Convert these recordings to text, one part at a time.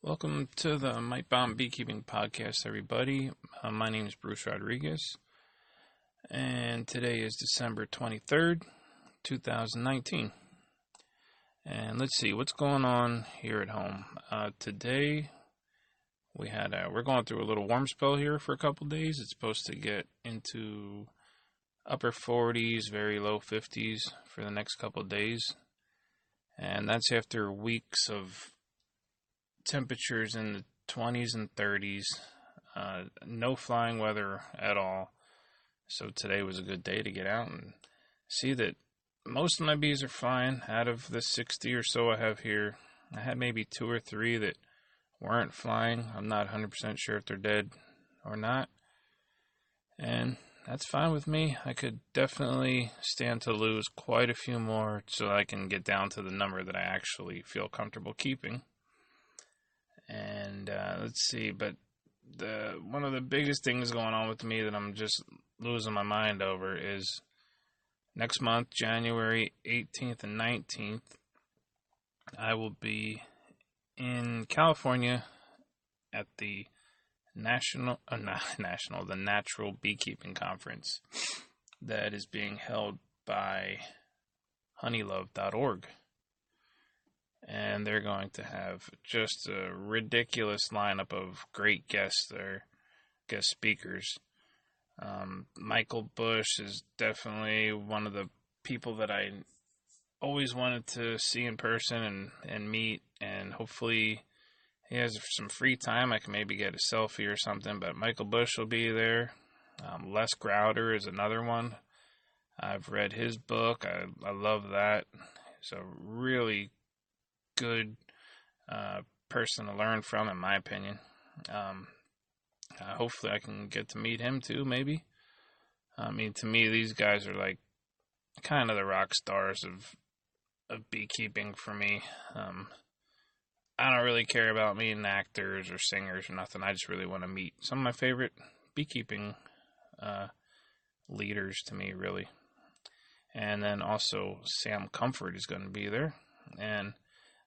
Welcome to the Natural Beekeeping Podcast, everybody. My name is Bruce Rodriguez, and today is December 23rd, 2019. And let's see what's going on here at home. Today, we're going through a little warm spell here for a couple days. It's supposed to get into upper 40s, very low 50s for the next couple days. And that's after weeks of temperatures in the 20s and 30s, no flying weather at all. So today was a good day to get out and see that most of my bees are fine. Out of the 60 or so I have here, I had maybe 2 or 3 that weren't flying. I'm not 100% sure if they're dead or not, and that's fine with me. I could definitely stand to lose quite a few more so I can get down to the number that I actually feel comfortable keeping. And let's see, but one of the biggest things going on with me that I'm just losing my mind over is next month, January 18th and 19th, I will be in California at the the Natural Beekeeping Conference that is being held by Honeylove.org. And they're going to have just a ridiculous lineup of great guests there, guest speakers. Michael Bush is definitely one of the people that I always wanted to see in person and meet, and hopefully he has some free time. I can maybe get a selfie or something, but Michael Bush will be there. Les Crowder is another one. I've read his book. I love that. He's a really good person to learn from, in my opinion. Hopefully I can get to meet him too, maybe. I mean, to me, these guys are like kind of the rock stars of beekeeping for me. I don't really care about meeting actors or singers or nothing. I just really want to meet some of my favorite beekeeping leaders to me, really. And then also Sam Comfort is going to be there. And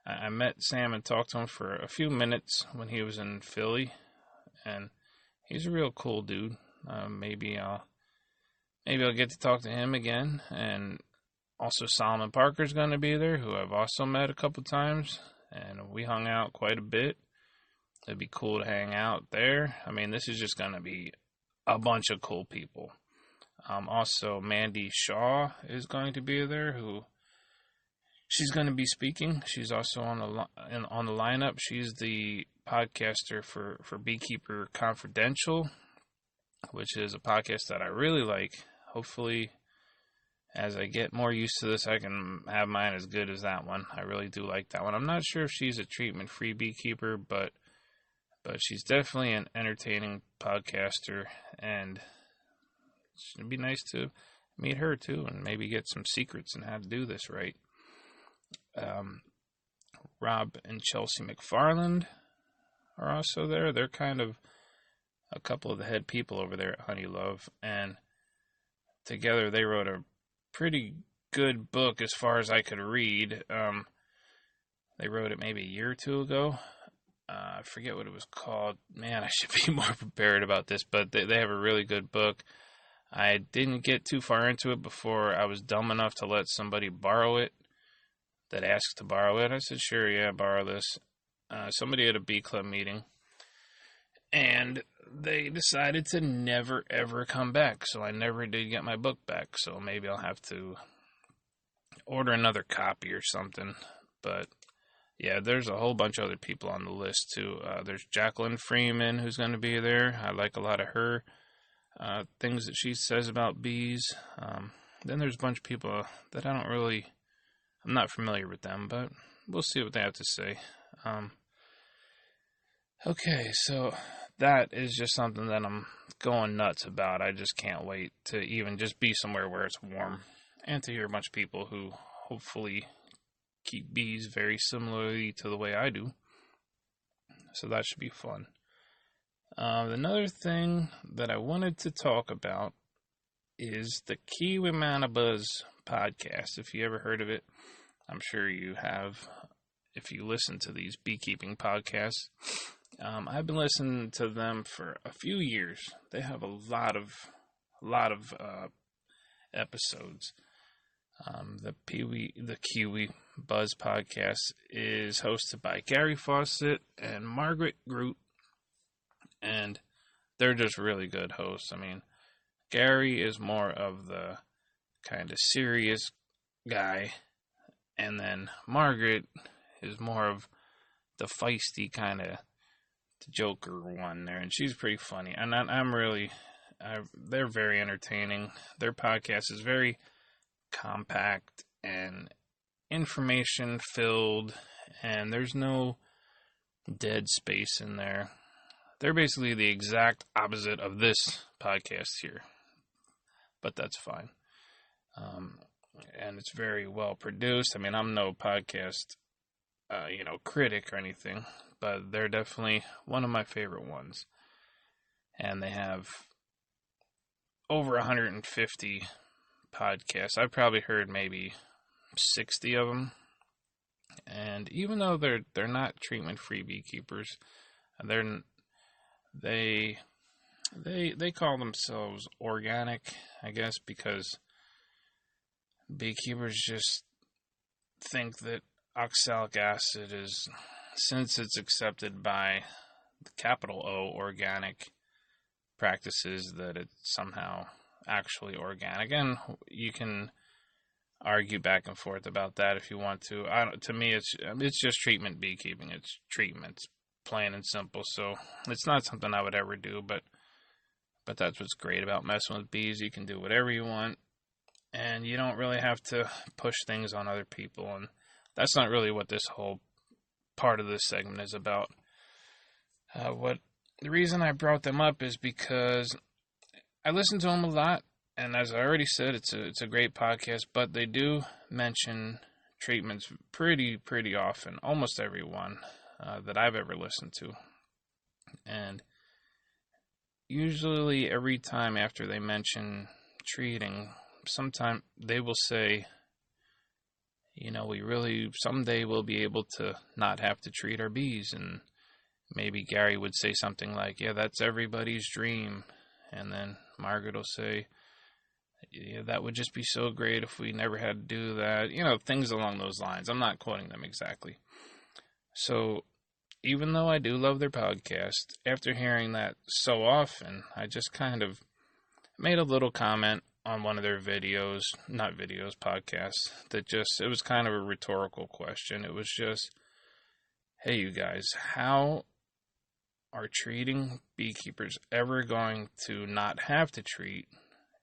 I met Sam and talked to him for a few minutes when he was in Philly, and he's a real cool dude. Maybe I'll get to talk to him again. And also Solomon Parker's going to be there, who I've also met a couple times, and we hung out quite a bit. It'd be cool to hang out there. I mean, this is just going to be a bunch of cool people. Also, Mandy Shaw is going to be there, she's going to be speaking. She's also on the lineup. She's the podcaster for Beekeeper Confidential, which is a podcast that I really like. Hopefully, as I get more used to this, I can have mine as good as that one. I really do like that one. I'm not sure if she's a treatment-free beekeeper, but she's definitely an entertaining podcaster, and it'd be nice to meet her too and maybe get some secrets on how to do this right. Rob and Chelsea McFarland are also there. They're kind of a couple of the head people over there at Honeylove, and together they wrote a pretty good book as far as I could read. They wrote it maybe a year or two ago. I forget what it was called. Man, I should be more prepared about this, but they have a really good book. I didn't get too far into it before I was dumb enough to let somebody borrow it that asked to borrow it. I said, sure, yeah, borrow this. Somebody at a bee club meeting, and they decided to never, ever come back, so I never did get my book back, so maybe I'll have to order another copy or something. But yeah, there's a whole bunch of other people on the list too. There's Jacqueline Freeman, who's going to be there. I like a lot of her things that she says about bees. Then there's a bunch of people that I'm not familiar with them, but we'll see what they have to say. Okay, so that is just something that I'm going nuts about. I just can't wait to even just be somewhere where it's warm and to hear a bunch of people who hopefully keep bees very similarly to the way I do. So that should be fun. Another thing that I wanted to talk about is the Kiwimana Buzz podcast. If you ever heard of it, I'm sure you have. if you listen to these beekeeping podcasts. I've been listening to them for a few years. They have a lot of episodes. The Kiwimana Buzz Podcast is hosted by Gary Fawcett and Margaret Groot, and they're just really good hosts. I mean, Gary is more of the kind of serious guy, and then Margaret is more of the feisty kind of Joker one there, and she's pretty funny. And they're very entertaining. Their podcast is very compact and information filled, and there's no dead space in there. They're basically the exact opposite of this podcast here, but that's fine. And it's very well produced. I mean, I'm no podcast, critic or anything, but they're definitely one of my favorite ones. And they have over 150 podcasts. I've probably heard maybe 60 of them. And even though they're not treatment-free beekeepers, they call themselves organic, I guess, because beekeepers just think that oxalic acid is, since it's accepted by the capital O organic practices, that it's somehow actually organic. And you can argue back and forth about that if you want to. To me, it's just treatment beekeeping. It's treatments, plain and simple. So it's not something I would ever do, but that's what's great about messing with bees. You can do whatever you want, and you don't really have to push things on other people. And that's not really what this whole part of this segment is about. The reason I brought them up is because I listen to them a lot, and as I already said, it's a great podcast, but they do mention treatments pretty often, almost every one that I've ever listened to. And usually every time after they mention treating, sometime they will say, someday we'll be able to not have to treat our bees. And maybe Gary would say something like, yeah, that's everybody's dream. And then Margaret will say, yeah, that would just be so great if we never had to do that. Things along those lines. I'm not quoting them exactly. So even though I do love their podcast, after hearing that so often, I just kind of made a little comment on one of their podcasts, it was kind of a rhetorical question. It was just, hey, you guys, how are treating beekeepers ever going to not have to treat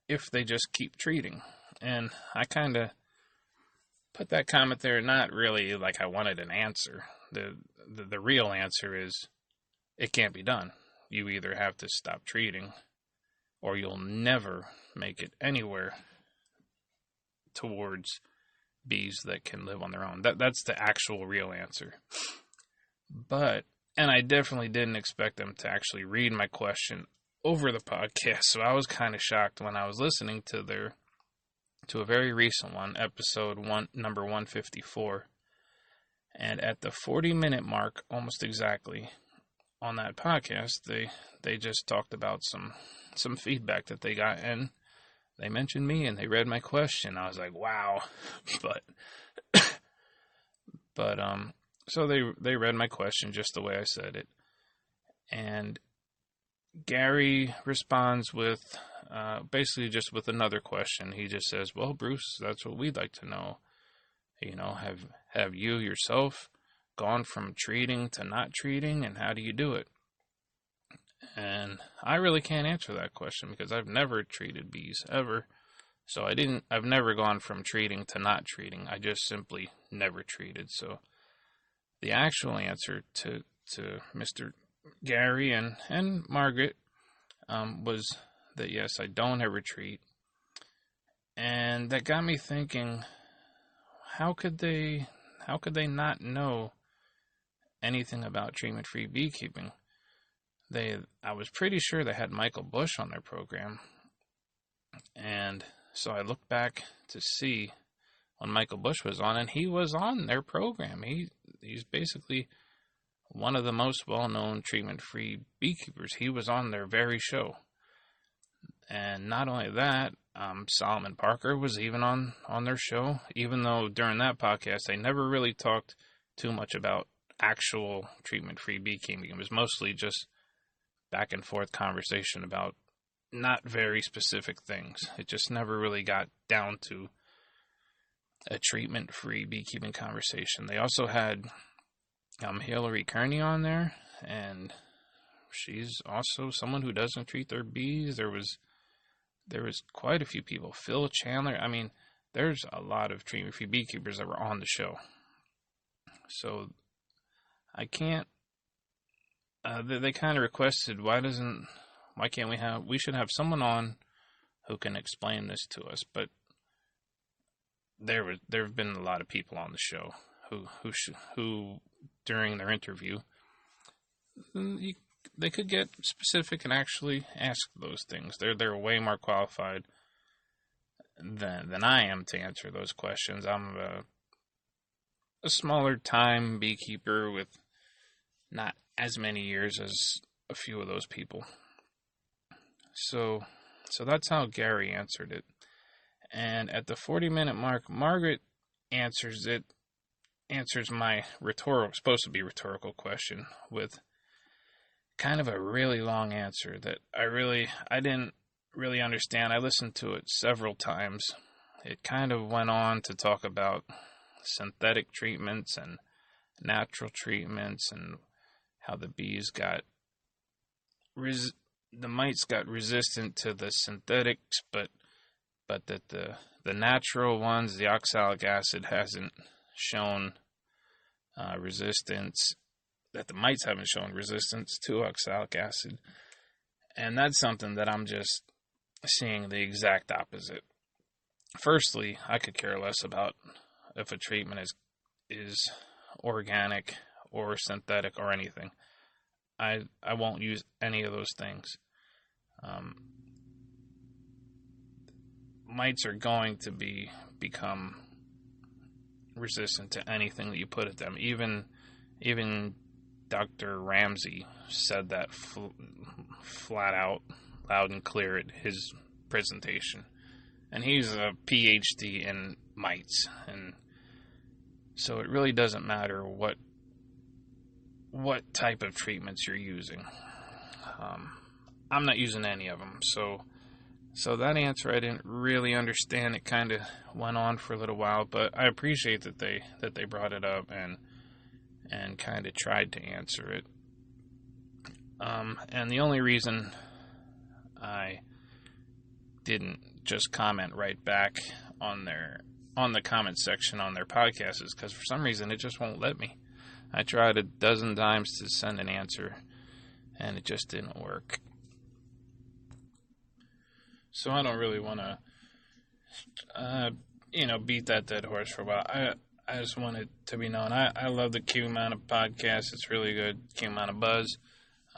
if they just keep treating? And I kind of put that comment there, not really like I wanted an answer. The real answer is it can't be done. You either have to stop treating, or you'll never make it anywhere towards bees that can live on their own. That's the actual real answer. And I definitely didn't expect them to actually read my question over the podcast, so I was kind of shocked when I was listening to a very recent one, number 154. And at the 40-minute mark, almost exactly, on that podcast, they just talked about some feedback that they got, and they mentioned me, and they read my question. I was like, wow. So they read my question just the way I said it. And Gary responds with basically just with another question. He just says, well, Bruce, that's what we'd like to know. Have you yourself gone from treating to not treating, and how do you do it? And I really can't answer that question because I've never treated bees ever. So I've never gone from treating to not treating. I just simply never treated. So the actual answer to Mr. Gary and Margaret was that yes, I don't ever treat. And that got me thinking, how could they not know anything about treatment-free beekeeping? I was pretty sure they had Michael Bush on their program. And so I looked back to see Michael Bush was on, and he was on their program. He's basically one of the most well-known treatment-free beekeepers. He was on their very show. And not only that, Solomon Parker was even on their show, even though during that podcast they never really talked too much about actual treatment-free beekeeping. It was mostly just back and forth conversation about not very specific things. It just never really got down to a treatment-free beekeeping conversation. They also had Hillary Kearney on there, and she's also someone who doesn't treat their bees. There was quite a few people. Phil Chandler. I mean, there's a lot of treatment-free beekeepers that were on the show. So I can't. They kind of requested, why can't we should have someone on who can explain this to us. But there have been a lot of people on the show who during their interview, they could get specific and actually ask those things. They're way more qualified than I am to answer those questions. I'm a smaller time beekeeper with not as many years as a few of those people. So that's how Gary answered it. And at the 40-minute mark, Margaret answers my supposed to be rhetorical question with kind of a really long answer that I didn't really understand. I listened to it several times. It kind of went on to talk about synthetic treatments and natural treatments and how the bees got the mites got resistant to the synthetics, but that the natural ones, the oxalic acid, hasn't shown resistance, that the mites haven't shown resistance to oxalic acid. And that's something that I'm just seeing the exact opposite. Firstly, I could care less about if a treatment is organic or synthetic or anything. I won't use any of those things. Mites are going to become resistant to anything that you put at them. Even Dr. Ramsey said that flat out, loud and clear at his presentation. And he's a PhD in mites, and so it really doesn't matter what type of treatments you're using. I'm not using any of them, so that answer I didn't really understand. It kind of went on for a little while, but I appreciate that they brought it up and kind of tried to answer it. And the only reason I didn't just comment right back on the comment section on their podcast is because for some reason it just won't let me. I tried a dozen times to send an answer, and it just didn't work. So I don't really want to, beat that dead horse for a while. I just want it to be known. I love the Kiwimana podcast. It's really good. Kiwimana Buzz.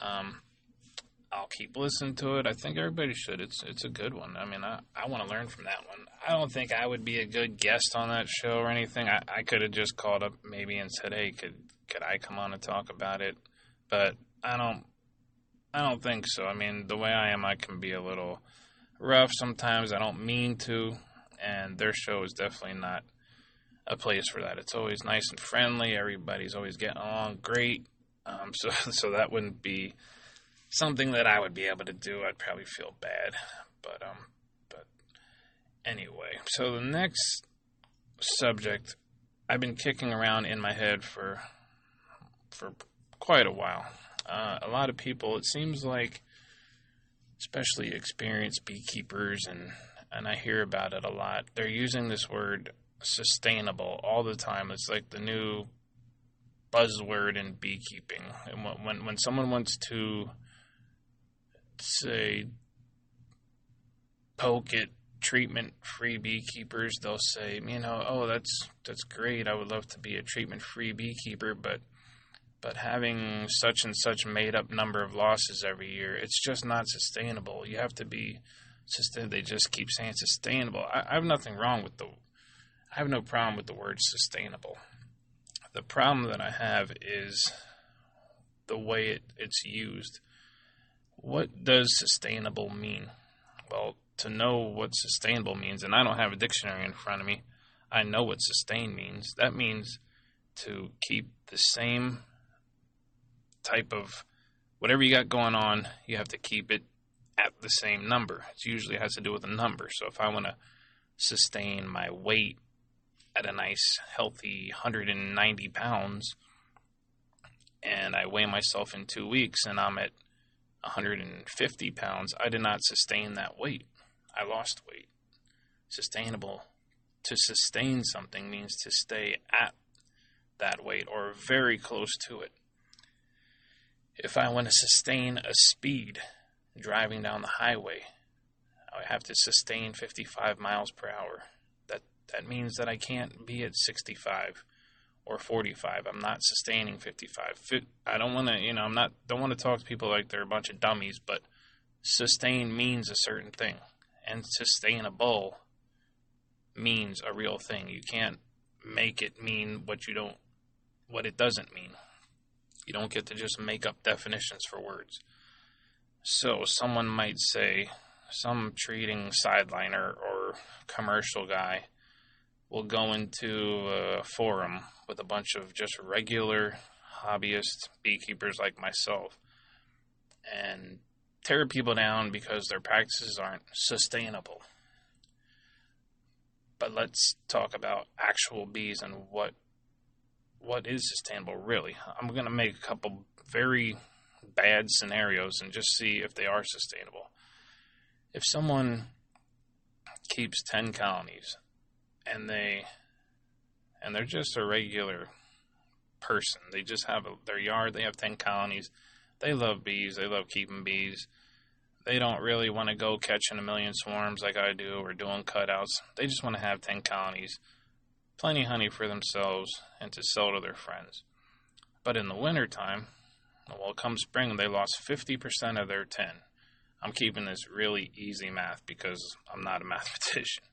I'll keep listening to it. I think everybody should. It's a good one. I mean, I want to learn from that one. I don't think I would be a good guest on that show or anything. I could have just called up maybe and said, hey, could I come on and talk about it? But I don't think so. I mean, the way I am, I can be a little rough sometimes. I don't mean to, and their show is definitely not a place for that. It's always nice and friendly. Everybody's always getting along great. So that wouldn't be something that I would be able to do. I'd probably feel bad. But anyway, so the next subject I've been kicking around in my head for quite a while. A lot of people, it seems like, especially experienced beekeepers, and I hear about it a lot, they're using this word sustainable all the time. It's like the new buzzword in beekeeping. And when someone wants to, say, poke at treatment-free beekeepers, they'll say, oh, that's great. I would love to be a treatment-free beekeeper, but having such and such made-up number of losses every year, it's just not sustainable. You have to be sustainable. They just keep saying sustainable. I have nothing wrong with I have no problem with the word sustainable. The problem that I have is the way it's used. What does sustainable mean? Well, to know what sustainable means, and I don't have a dictionary in front of me, I know what sustain means. That means to keep the same type of whatever you got going on, you have to keep it at the same number. It usually has to do with a number. So if I want to sustain my weight at a nice, healthy 190 pounds, and I weigh myself in 2 weeks and I'm at 150 pounds, I did not sustain that weight. I lost weight. Sustainable. To sustain something means to stay at that weight or very close to it. If I want to sustain a speed driving down the highway, I have to sustain 55 miles per hour. That means that I can't be at 65 or 45. I'm not sustaining 55. I don't want to, don't want to talk to people like they're a bunch of dummies, but sustain means a certain thing, and sustainable means a real thing. You can't make it mean what it doesn't mean. You don't get to just make up definitions for words. So someone might say, some treating sideliner or commercial guy will go into a forum with a bunch of just regular hobbyist beekeepers like myself and tear people down because their practices aren't sustainable. But let's talk about actual bees and what is sustainable really. I'm going to make a couple very bad scenarios and just see if they are sustainable. If someone keeps 10 colonies and they're just a regular person, they just have their yard, they have 10 colonies, they love bees, they love keeping bees, they don't really want to go catching a million swarms like I do or doing cutouts. They just want to have 10 colonies, plenty of honey for themselves and to sell to their friends. But in the wintertime, well, come spring, they lost 50% of their 10. I'm keeping this really easy math because I'm not a mathematician.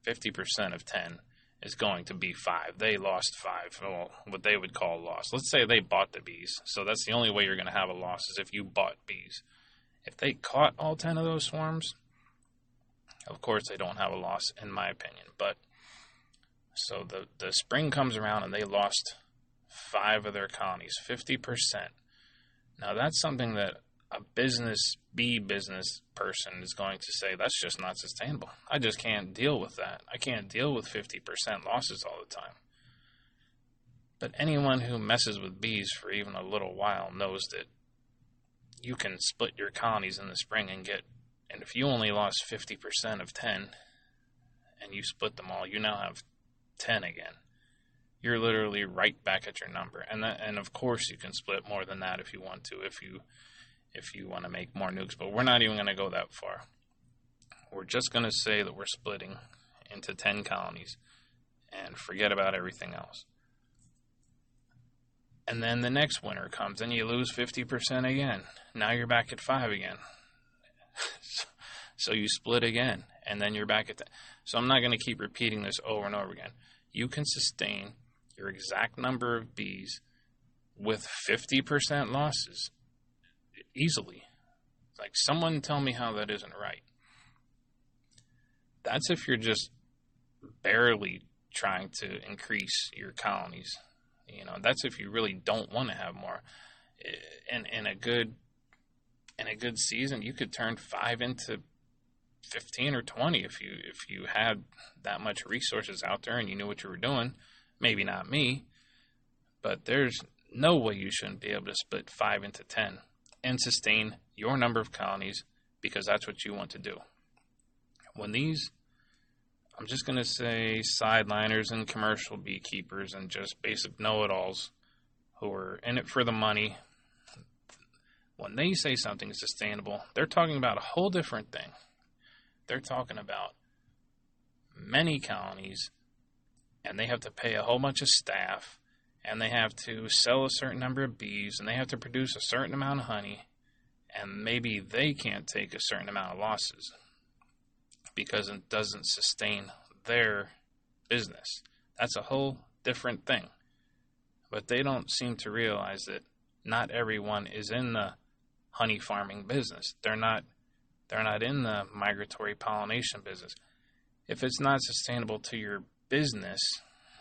50% of 10 is going to be 5. They lost 5, well, what they would call a loss. Let's say they bought the bees. So that's the only way you're going to have a loss is if you bought bees. If they caught all 10 of those swarms, of course they don't have a loss in my opinion. But so the spring comes around and they lost 5 of their colonies, 50%. Now that's something that a bee business person is going to say, that's just not sustainable. I just can't deal with that. I can't deal with 50% losses all the time. But anyone who messes with bees for even a little while knows that you can split your colonies in the spring and if you only lost 50% of 10 and you split them all, you now have 10 again. You're literally right back at your number. And of course you can split more than that if you want to, if you want to make more nukes, but we're not even going to go that far. We're just going to say that we're splitting into 10 colonies and forget about everything else. And then the next winter comes and you lose 50% again. Now you're back at 5 again. So you split again and then you're back at 10. So I'm not going to keep repeating this over and over again. You can sustain your exact number of bees with 50% losses easily. Like, someone tell me how that isn't right. That's if you're just barely trying to increase your colonies. That's if you really don't want to have more. In a good season, you could turn 5 into 15 or 20 if you had that much resources out there and you knew what you were doing. Maybe not me, but there's no way you shouldn't be able to split 5 into 10 and sustain your number of colonies because that's what you want to do. When these, I'm just going to say sideliners and commercial beekeepers and just basic know-it-alls who are in it for the money, when they say something is sustainable, they're talking about a whole different thing. They're talking about many colonies, and they have to pay a whole bunch of staff, and they have to sell a certain number of bees, and they have to produce a certain amount of honey, and maybe they can't take a certain amount of losses because it doesn't sustain their business. That's a whole different thing. But they don't seem to realize that not everyone is in the honey farming business. They're not in the migratory pollination business. If it's not sustainable to your business,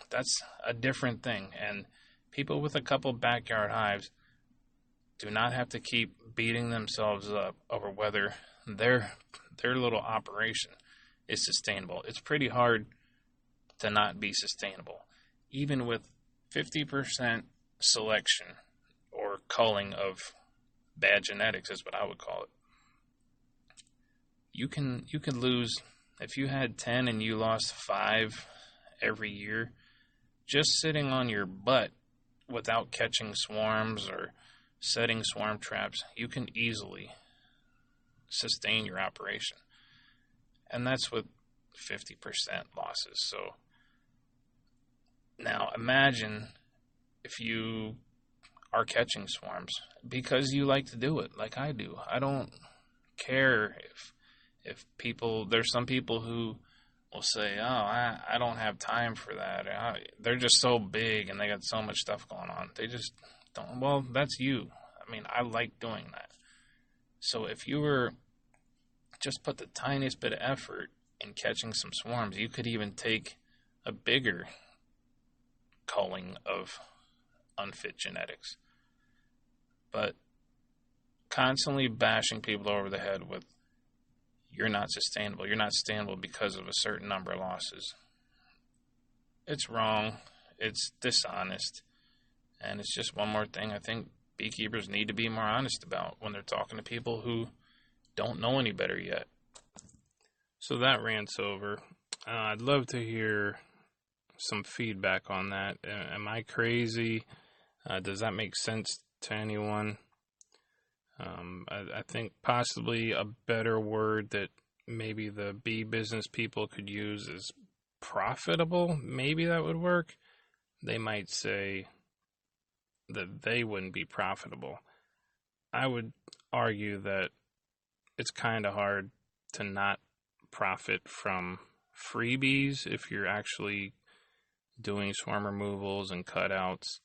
that's a different thing. And people with a couple backyard hives do not have to keep beating themselves up over whether their little operation is sustainable. It's pretty hard to not be sustainable. Even with 50% selection or culling of bad genetics is what I would call it. You can lose, if you had 10 and you lost 5 every year, just sitting on your butt without catching swarms or setting swarm traps, you can easily sustain your operation. And that's with 50% losses. So now imagine if you are catching swarms because you like to do it like I do. I don't care if people, there's some people who will say, oh, I don't have time for that. They're just so big and they got so much stuff going on. They just don't. Well, that's you. I mean, I like doing that. So if you were just put the tiniest bit of effort in catching some swarms, you could even take a bigger culling of unfit genetics. But constantly bashing people over the head with, you're not sustainable because of a certain number of losses. It's wrong. It's dishonest. And it's just one more thing I think beekeepers need to be more honest about when they're talking to people who don't know any better yet. So that rant's over. I'd love to hear some feedback on that. Am I crazy? Does that make sense to anyone? I think possibly a better word that maybe the bee business people could use is profitable. Maybe that would work. They might say that they wouldn't be profitable. I would argue that it's kind of hard to not profit from freebies if you're actually doing swarm removals and cutouts.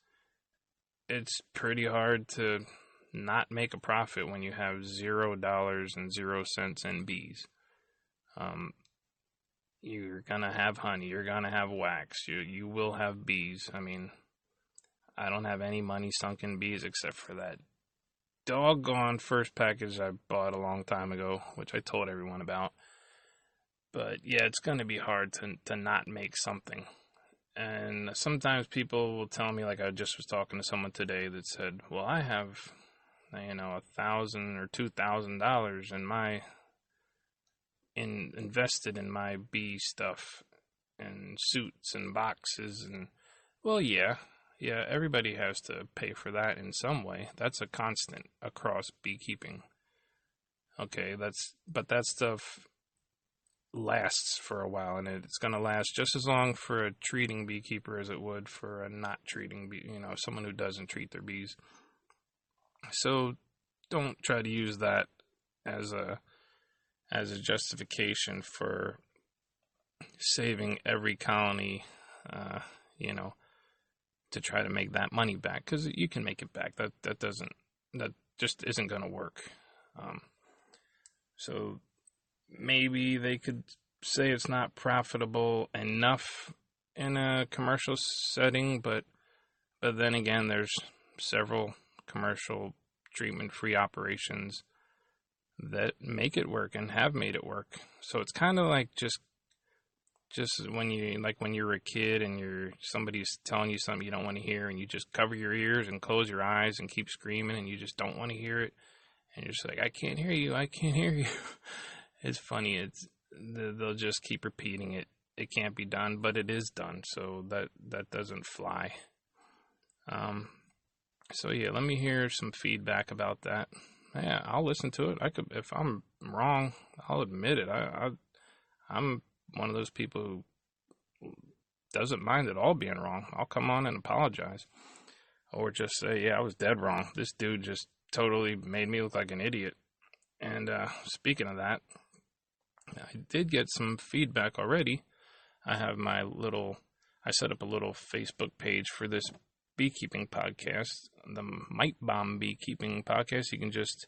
It's pretty hard to not make a profit when you have $0.00 in bees. You're gonna have honey, you're gonna have wax, you will have bees. I mean, I don't have any money sunk in bees except for that doggone first package I bought a long time ago, which I told everyone about. But yeah, it's gonna be hard to not make something. And sometimes people will tell me, like I just was talking to someone today that said, well, I have $1,000 or $2,000 invested in my bee stuff and suits and boxes. And well, yeah, everybody has to pay for that in some way. That's a constant across beekeeping. Okay, but that stuff lasts for a while, and it's going to last just as long for a treating beekeeper as it would for a not treating someone who doesn't treat their bees. So don't try to use that as a justification for saving every colony, to try to make that money back, because you can make it back. That just isn't going to work. So maybe they could say it's not profitable enough in a commercial setting, but then again, there's several commercial treatment-free operations that make it work and have made it work. So it's kind of like just when you're a kid and somebody's telling you something you don't want to hear, and you just cover your ears and close your eyes and keep screaming, and you just don't want to hear it, and you're just like, I can't hear you. It's funny. They'll just keep repeating it. It can't be done, but it is done. So that doesn't fly. So yeah, let me hear some feedback about that. Yeah, I'll listen to it. If I'm wrong, I'll admit it. I'm one of those people who doesn't mind at all being wrong. I'll come on and apologize, or just say, yeah, I was dead wrong. This dude just totally made me look like an idiot. And speaking of that, I did get some feedback already I set up a little Facebook page for this beekeeping podcast, the Might Bomb Beekeeping Podcast. You can just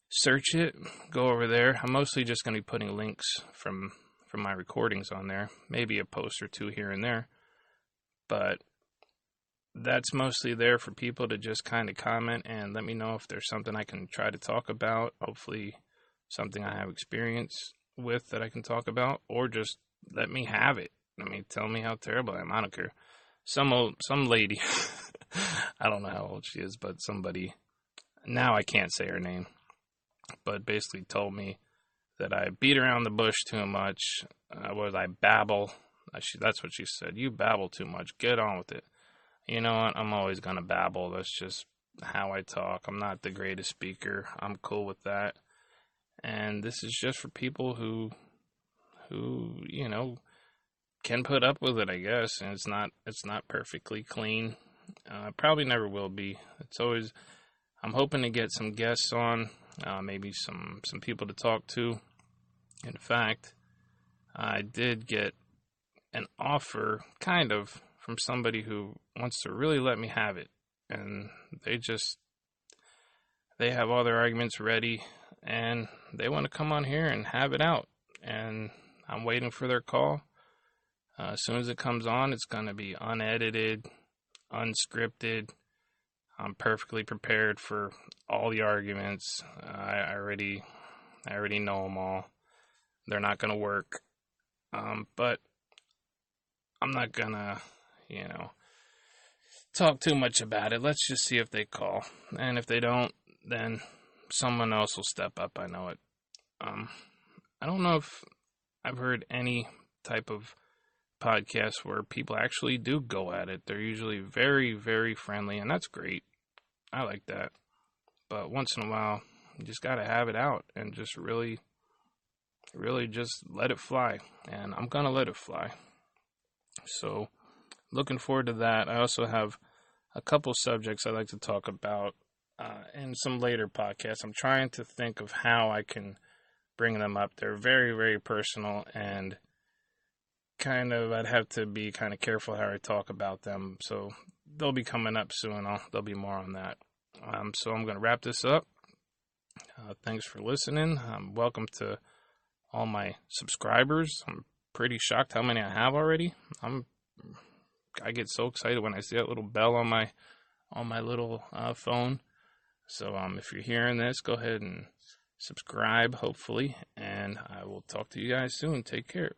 search it, go over there. I'm mostly just going to be putting links from my recordings on there, maybe a post or two here and there, but that's mostly there for people to just kind of comment and let me know if there's something I can try to talk about, hopefully something I have experience with that I can talk about, or just let me have it. I mean, tell me how terrible I am. I don't care. Some lady, I don't know how old she is, but somebody, now I can't say her name, but basically told me that I beat around the bush too much. I babble. That's what she said. You babble too much. Get on with it. You know what? I'm always going to babble. That's just how I talk. I'm not the greatest speaker. I'm cool with that. And this is just for people who can put up with it, I guess. And it's not perfectly clean. Probably never will be. I'm hoping to get some guests on, maybe some people to talk to. In fact, I did get an offer, kind of, from somebody who wants to really let me have it. And they have all their arguments ready, and they want to come on here and have it out. And I'm waiting for their call. As soon as it comes on, it's going to be unedited, unscripted. I'm perfectly prepared for all the arguments. I already know them all. They're not going to work. But I'm not going to, talk too much about it. Let's just see if they call. And if they don't, then someone else will step up. I know it. I don't know if I've heard any type of podcast where people actually do go at it. They're usually very, very friendly, and that's great. I like that. But once in a while, you just got to have it out and just really just let it fly. And I'm going to let it fly. So, looking forward to that. I also have a couple subjects I'd like to talk about in some later podcasts. I'm trying to think of how I can bring them up. They're very, very personal, and I'd have to be kind of careful how I talk about them. So they'll be coming up soon. There'll be more on that. So I'm going to wrap this up. Thanks for listening. Welcome to all my subscribers. I'm pretty shocked how many I have already. I get so excited when I see that little bell on my little phone. So if you're hearing this, go ahead and subscribe, hopefully, and I will talk to you guys soon. Take care.